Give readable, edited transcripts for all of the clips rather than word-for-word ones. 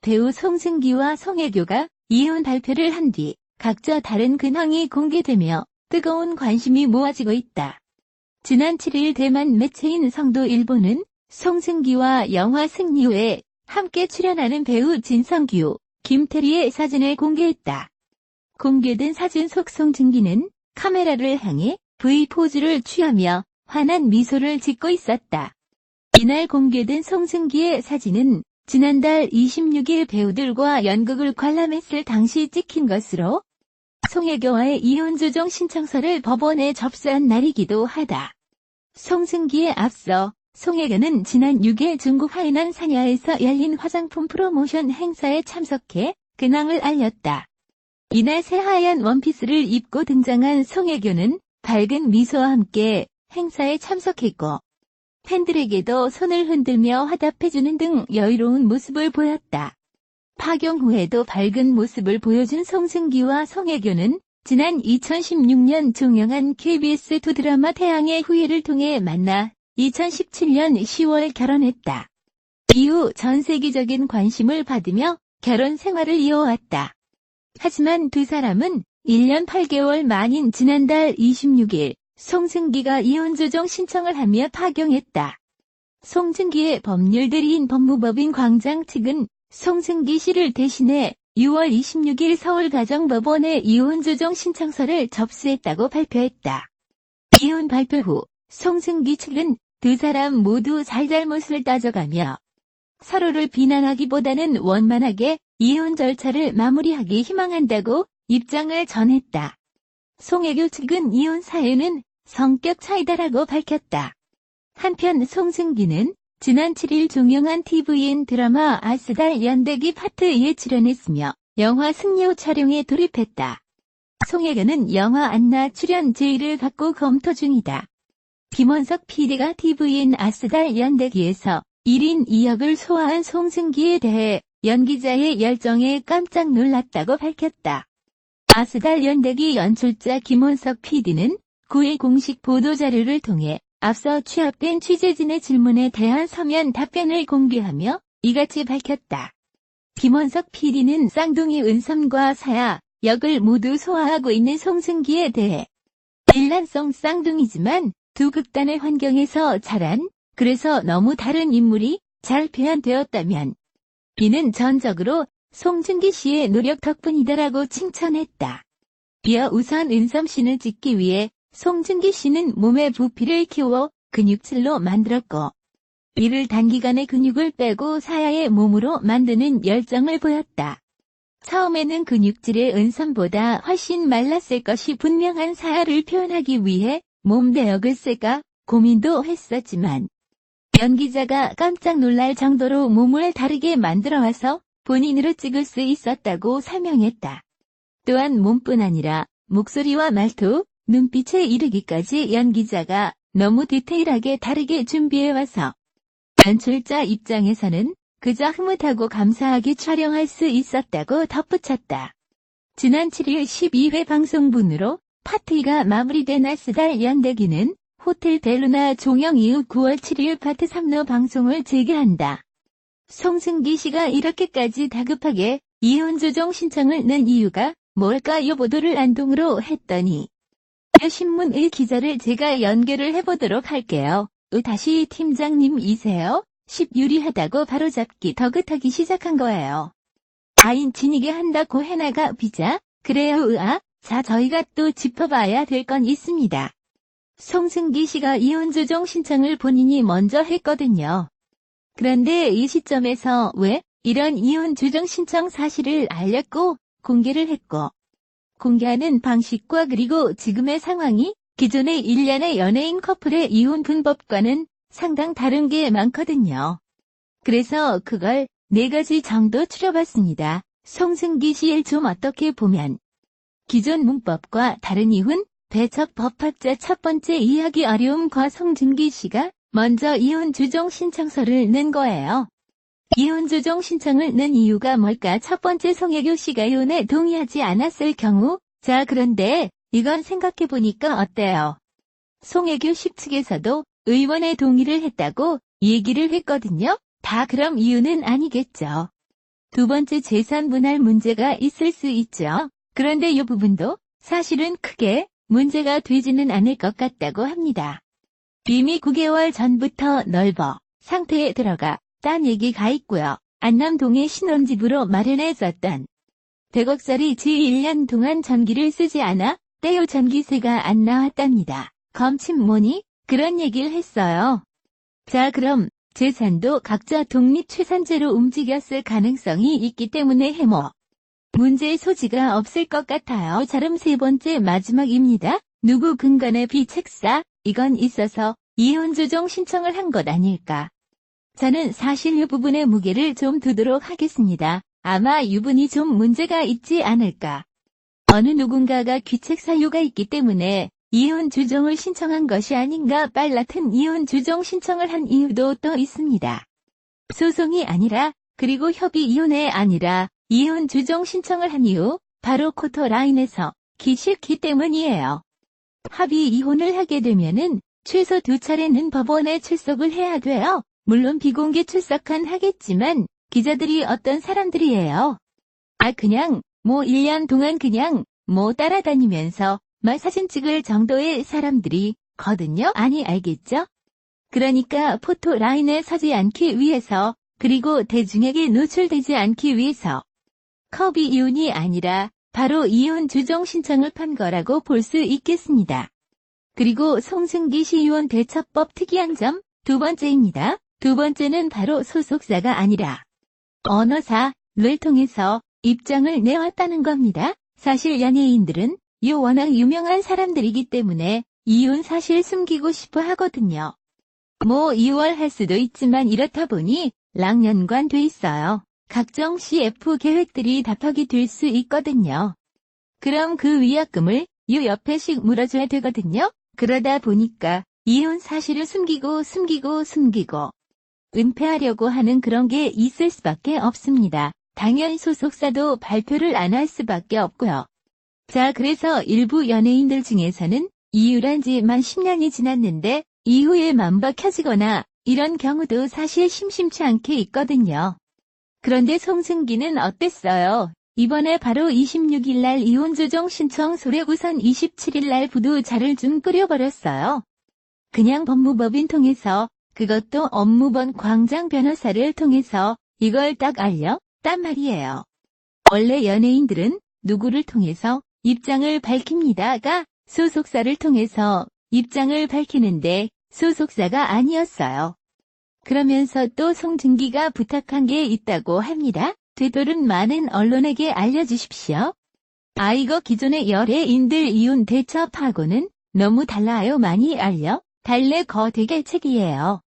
배우 송승기와 송혜교가 이혼 발표를 한 뒤 각자 다른 근황이 공개되며 뜨거운 관심이 모아지고 있다. 지난 7일 대만 매체인 성도일보는 송승기와 영화 승리호에 함께 출연하는 배우 진성규, 김태리의 사진을 공개했다. 공개된 사진 속 송승기는 카메라를 향해 V포즈를 취하며 환한 미소를 짓고 있었다. 이날 공개된 송승기의 사진은 지난달 26일 배우들과 연극을 관람했을 당시 찍힌 것으로 송혜교와의 이혼 조정 신청서를 법원에 접수한 날이기도 하다. 송승기에 앞서 송혜교는 지난 6일 중국 하이난 사냐에서 열린 화장품 프로모션 행사에 참석해 근황을 알렸다. 이날 새하얀 원피스를 입고 등장한 송혜교는 밝은 미소와 함께 행사에 참석했고 팬들에게도 손을 흔들며 화답해주는 등 여유로운 모습을 보였다. 파경 후에도 밝은 모습을 보여준 송승기와 송혜교는 지난 2016년 종영한 KBS2 드라마 태양의 후예를 통해 만나 2017년 10월 결혼했다. 이후 전 세계적인 관심을 받으며 결혼 생활을 이어왔다. 하지만 두 사람은 1년 8개월 만인 지난달 26일 송승기가 이혼 조정 신청을 하며 파경했다. 송승기의 법률대리인 법무법인 광장 측은 송승기 씨를 대신해 6월 26일 서울가정법원에 이혼 조정 신청서를 접수했다고 발표했다. 이혼 발표 후 송승기 측은 두 사람 모두 잘잘못을 따져가며 서로를 비난하기보다는 원만하게 이혼 절차를 마무리하기 희망한다고 입장을 전했다. 송혜교 측은 이혼 사유는 성격 차이다라고 밝혔다. 한편 송승기는 지난 7일 종영한 TVN 드라마 아스달 연대기 파트 2에 출연했으며 영화 승리호 촬영에 돌입했다. 송혜교는 영화 안나 출연 제의를 받고 검토 중이다. 김원석 PD가 TVN 아스달 연대기에서 1인 2역을 소화한 송승기에 대해 연기자의 열정에 깜짝 놀랐다고 밝혔다. 아스달 연대기 연출자 김원석 PD는 9일 공식 보도자료를 통해 앞서 취합된 취재진의 질문에 대한 서면 답변을 공개하며 이같이 밝혔다. 김원석 PD는 쌍둥이 은섬과 사야 역을 모두 소화하고 있는 송승기에 대해 일란성 쌍둥이지만 두 극단의 환경에서 자란, 그래서 너무 다른 인물이 잘 표현되었다면 이는 전적으로 송승기 씨의 노력 덕분이다라고 칭찬했다. 이어 우선 은섬 씨는 찍기 위해 송승기 씨는 몸의 부피를 키워 근육질로 만들었고 이를 단기간에 근육을 빼고 사야의 몸으로 만드는 열정을 보였다. 처음에는 근육질의 은섬보다 훨씬 말랐을 것이 분명한 사야를 표현하기 위해 몸 대역을 쓸까 고민도 했었지만 연기자가 깜짝 놀랄 정도로 몸을 다르게 만들어와서 본인으로 찍을 수 있었다고 설명했다. 또한 몸뿐 아니라 목소리와 말투, 눈빛에 이르기까지 연기자가 너무 디테일하게 다르게 준비해와서 연출자 입장에서는 그저 흐뭇하고 감사하게 촬영할 수 있었다고 덧붙였다. 지난 7일 12회 방송분으로 파트가 마무리된 아스달 연대기는 호텔 델루나 종영 이후 9월 7일 파트 3로 방송을 재개한다. 송승기 씨가 이렇게까지 다급하게 이혼 조정 신청을 낸 이유가 뭘까요? 보도를 안동으로 했더니 신문의 기자를 제가 연결을 해보도록 할게요. 다시 팀장님이세요? 10유리하다고 바로잡기 덕긋하기 시작한 거예요. 아인 지니게 한다고 해나가 비자? 그래요 자 저희가 또 짚어봐야 될 건 있습니다. 송승기 씨가 이혼 조정 신청을 본인이 먼저 했거든요. 그런데 이 시점에서 왜 이런 이혼 조정 신청 사실을 알렸고 공개를 했고 공개하는 방식과 그리고 지금의 상황이 기존의 일련의 연예인 커플의 이혼 분법과는 상당 다른 게 많거든요. 그래서 그걸 4가지 정도 추려봤습니다. 송승기 씨를 좀 어떻게 보면 기존 문법과 다른 이혼, 배척 법학자 첫 번째 이해하기 어려움과 송승기 씨가 먼저 이혼 조정 신청서를 낸 거예요. 이혼 조정 신청을 낸 이유가 뭘까? 첫 번째 송혜교 씨가 이혼에 동의하지 않았을 경우, 자 그런데 이건 생각해보니까 어때요? 송혜교 씨 측에서도 의원의 동의를 했다고 얘기를 했거든요. 다 그럼 이유는 아니겠죠. 두 번째 재산 분할 문제가 있을 수 있죠. 그런데 이 부분도 사실은 크게 문제가 되지는 않을 것 같다고 합니다. 이미 9개월 전부터 넓어 상태에 들어가 딴 얘기가 있고요. 안남동의 신혼집으로 마련했었던 100억짜리 지 1년 동안 전기를 쓰지 않아 떼요 전기세가 안 나왔답니다. 검침 뭐니? 그런 얘기를 했어요. 자, 그럼 재산도 각자 독립출산제로 움직였을 가능성이 있기 때문에 해모 문제의 소지가 없을 것 같아요. 자름 세 번째 마지막입니다. 누구 근간의 비책사, 이건 있어서 이혼 조정 신청을 한 것 아닐까. 저는 사실 이 부분의 무게를 좀 두도록 하겠습니다. 아마 유분이 좀 문제가 있지 않을까. 어느 누군가가 귀책 사유가 있기 때문에 이혼 조정을 신청한 것이 아닌가. 빨라튼 이혼 조정 신청을 한 이유도 또 있습니다. 소송이 아니라, 그리고 협의 이혼이 아니라 이혼 조정 신청을 한 이유, 바로 코토라인에서 기 싫기 때문이에요. 합의 이혼을 하게 되면은 최소 2차례는 법원에 출석을 해야 돼요. 물론 비공개 출석은 하겠지만 기자들이 어떤 사람들이에요. 그냥 1년 동안 그냥 따라다니면서 사진 찍을 정도의 사람들이 거든요. 알겠죠? 그러니까 포토라인에 서지 않기 위해서, 그리고 대중에게 노출되지 않기 위해서 협의 이혼이 아니라 바로 이혼 조정 신청을 판 거라고 볼 수 있겠습니다. 그리고 송승기 시의원 대처법 특이한 점 두 번째입니다. 두 번째는 바로 소속사가 아니라 언어사를 통해서 입장을 내왔다는 겁니다. 사실 연예인들은 워낙 유명한 사람들이기 때문에 이혼 사실 숨기고 싶어 하거든요. 이월할 수도 있지만 이렇다 보니 락연관 돼 있어요. 각종 CF 계획들이 답하게 될 수 있거든요. 그럼 그 위약금을 옆에씩 물어줘야 되거든요. 그러다 보니까 이혼 사실을 숨기고 은폐하려고 하는 그런 게 있을 수밖에 없습니다. 당연 소속사도 발표를 안 할 수밖에 없고요. 자, 그래서 일부 연예인들 중에서는 이혼한 지만 10년이 지났는데 이후에 맘바 켜지거나 이런 경우도 사실 심심치 않게 있거든요. 그런데 송승기는 어땠어요? 이번에 바로 26일 날 이혼 조정 신청 소례고선 27일 날 부두자를 좀 끓여버렸어요. 그냥 법무법인 통해서, 그것도 업무번 광장 변호사를 통해서 이걸 딱 알렸단 말이에요. 원래 연예인들은 누구를 통해서 입장을 밝힙니다가 소속사를 통해서 입장을 밝히는데 소속사가 아니었어요. 그러면서 또 송승기가 부탁한 게 있다고 합니다. 되도록 많은 언론에게 알려주십시오. 이거 기존의 연예인들 이혼 대처하고는 너무 달라요. 많이 달래 거되게 책이에요.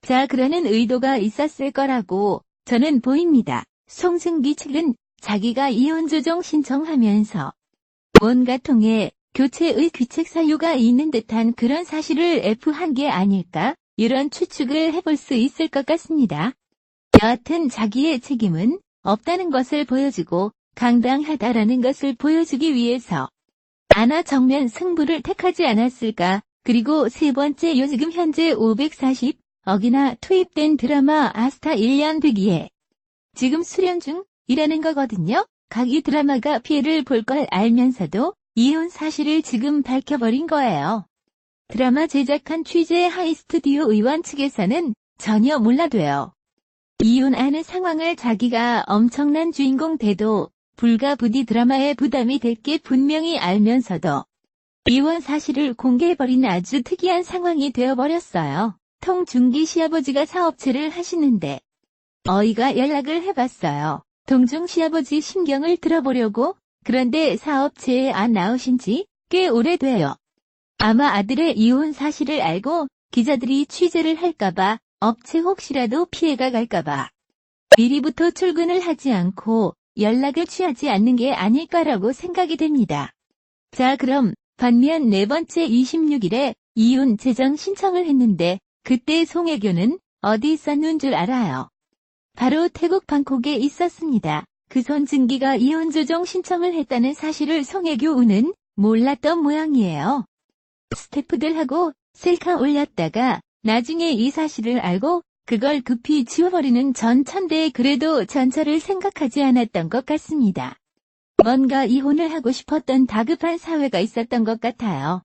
자, 그러는 의도가 있었을 거라고 저는 보입니다. 송승기 측은 자기가 이혼 조정 신청하면서 뭔가 통해 교체의 귀책 사유가 있는 듯한 그런 사실을 F한 게 아닐까? 이런 추측을 해볼 수 있을 것 같습니다. 여하튼 자기의 책임은 없다는 것을 보여주고 강당하다라는 것을 보여주기 위해서 정면 승부를 택하지 않았을까? 그리고 세 번째, 지금 현재 540억이나 투입된 드라마 아스타 1년 100기에 지금 수련 중이라는 거거든요. 각 이 드라마가 피해를 볼 걸 알면서도 이혼 사실을 지금 밝혀버린 거예요. 드라마 제작한 취재 하이 스튜디오 의원 측에서는 전혀 몰라도요. 이혼하는 상황을 자기가 엄청난 주인공 돼도 불가부디 드라마에 부담이 될 게 분명히 알면서도 이혼 사실을 공개해버린 아주 특이한 상황이 되어버렸어요. 통중기 시아버지가 사업체를 하시는데 어이가 연락을 해봤어요. 동중 시아버지 심경을 들어보려고. 그런데 사업체에 안 나오신 지 꽤 오래돼요. 아마 아들의 이혼 사실을 알고 기자들이 취재를 할까봐, 업체 혹시라도 피해가 갈까봐 미리부터 출근을 하지 않고 연락을 취하지 않는 게 아닐까라고 생각이 됩니다. 자, 그럼 반면 네 번째 26일에 이혼 재정 신청을 했는데 그때 송혜교는 어디 있었는 줄 알아요? 바로 태국 방콕에 있었습니다. 그 손승기가 이혼 조정 신청을 했다는 사실을 송혜교는 몰랐던 모양이에요. 스태프들하고 셀카 올렸다가 나중에 이 사실을 알고 그걸 급히 지워버리는 전처인데 그래도 전처를 생각하지 않았던 것 같습니다. 뭔가 이혼을 하고 싶었던 다급한 사회가 있었던 것 같아요.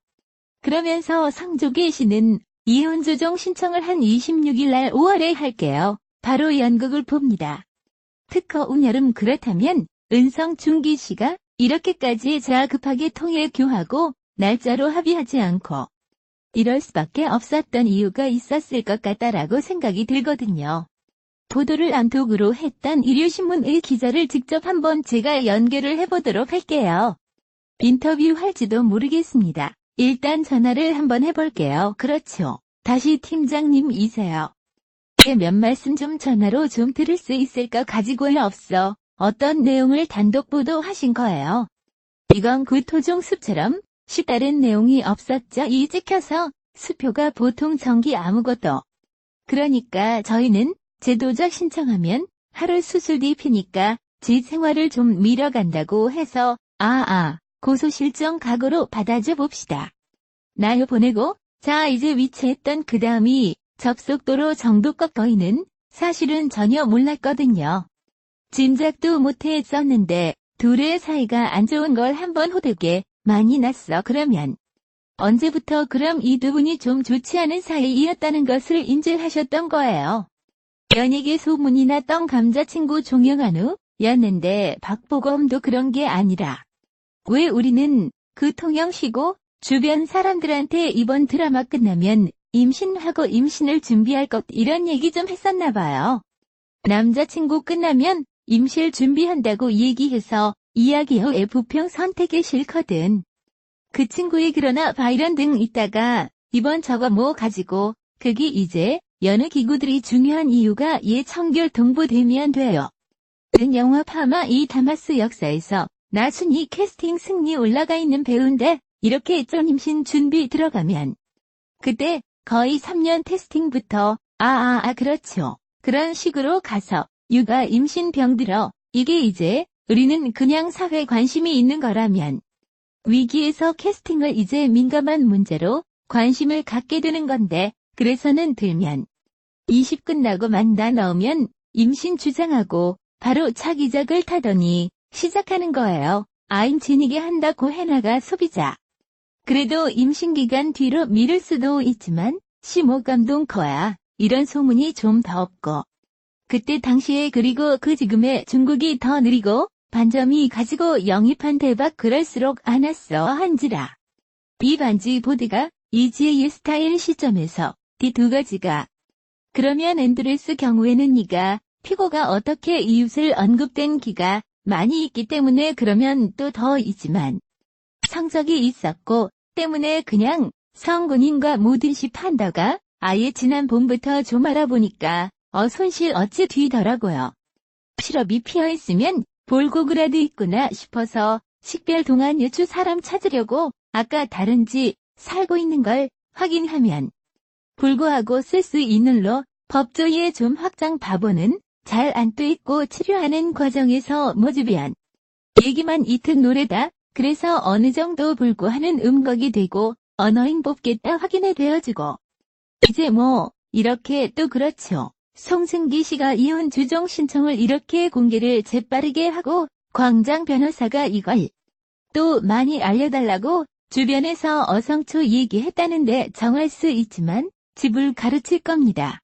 그러면서 상조계 씨는 이혼 조정 신청을 한 26일 날 5월에 할게요. 바로 연극을 봅니다. 특허 운여름 그렇다면 은성 중기 씨가 이렇게까지 자급하게 통해 교하고 날짜로 합의하지 않고 이럴 수밖에 없었던 이유가 있었을 것 같다라고 생각이 들거든요. 보도를 암톡으로 했던 일요신문의 기자를 직접 한번 제가 연결을 해보도록 할게요. 인터뷰할지도 모르겠습니다. 일단 전화를 한번 해볼게요. 그렇죠. 다시 팀장님이세요. 몇 말씀 좀 전화로 좀 들을 수 있을까 가지고는 없어. 어떤 내용을 단독 보도하신 거예요? 이건 구토종 숲처럼 다른 내용이 없었죠. 이 찍혀서 수표가 보통 정기 아무것도. 그러니까 저희는 제도적 신청하면 하루 수술 뒤 피니까 지 생활을 좀 밀어간다고 해서 고소실정 각오로 받아줘 봅시다. 나요 보내고 자 이제 위치했던 그 다음이 접속도로 정도껏 거의는 사실은 전혀 몰랐거든요. 짐작도 못했었는데 둘의 사이가 안 좋은 걸 한번 호되게 많이 났어. 그러면 언제부터 그럼 이 두 분이 좀 좋지 않은 사이였다는 것을 인지하셨던 거예요. 연예계 소문이 났던 감자친구 종영한우 였는데 박보검도 그런 게 아니라 왜 우리는 그 통영 쉬고 주변 사람들한테 이번 드라마 끝나면 임신하고 임신을 준비할 것 이런 얘기 좀 했었나 봐요. 남자친구 끝나면 임실 준비한다고 얘기해서 이야기후에 부평 선택에 싫거든. 그 친구의 그러나 바이런 등 있다가 이번 저거 뭐 가지고 그게 이제 여느 기구들이 중요한 이유가 얘 청결 동보되면 돼요. 등 영화 파마 이 다마스 역사에서 나 순위 캐스팅 승리 올라가 있는 배우인데 이렇게 좀 임신 준비 들어가면 그때 거의 3년 테스팅부터 그렇죠. 그런 식으로 가서 육아 임신 병들어 이게 이제 우리는 그냥 사회 관심이 있는 거라면 위기에서 캐스팅을 이제 민감한 문제로 관심을 갖게 되는 건데 그래서는 들면 20 끝나고 만다 넣으면 임신 주장하고 바로 차기작을 타더니 시작하는 거예요. 진이게 한다고 해나가 소비자. 그래도 임신기간 뒤로 미룰 수도 있지만 심호감동 커야 이런 소문이 좀 더 없고 그때 당시에 그리고 그 지금의 중국이 더 느리고 반점이 가지고 영입한 대박 그럴수록 안 왔어 한지라. 이 반지 보드가 이지의 스타일 시점에서 이 두 가지가 그러면 앤드레스 경우에는 네가 피고가 어떻게 이웃을 언급된 기가 많이 있기 때문에 그러면 또 더 있지만 성적이 있었고 때문에 그냥 성군인과 뭐든지 판다가 아예 지난 봄부터 좀 알아보니까 손실 어찌 뒤더라고요. 실업이 피어있으면 볼고그라도 있구나 싶어서 식별 동안 유추 사람 찾으려고 아까 다른지 살고 있는 걸 확인하면 불구하고 쓸 수 있는 로 법조위에 좀 확장 바보는 잘 안 돼 있고 치료하는 과정에서 모집이한 얘기만 이특 노래다. 그래서 어느 정도 불구하는 음각이 되고 언어인 뽑겠다 확인이 되어지고 이제 뭐 이렇게 또 그렇죠. 송승기 씨가 이혼 주정 신청을 이렇게 공개를 재빠르게 하고 광장 변호사가 이걸 또 많이 알려달라고 주변에서 어성초 얘기했다는데 정할 수 있지만 집을 가르칠 겁니다.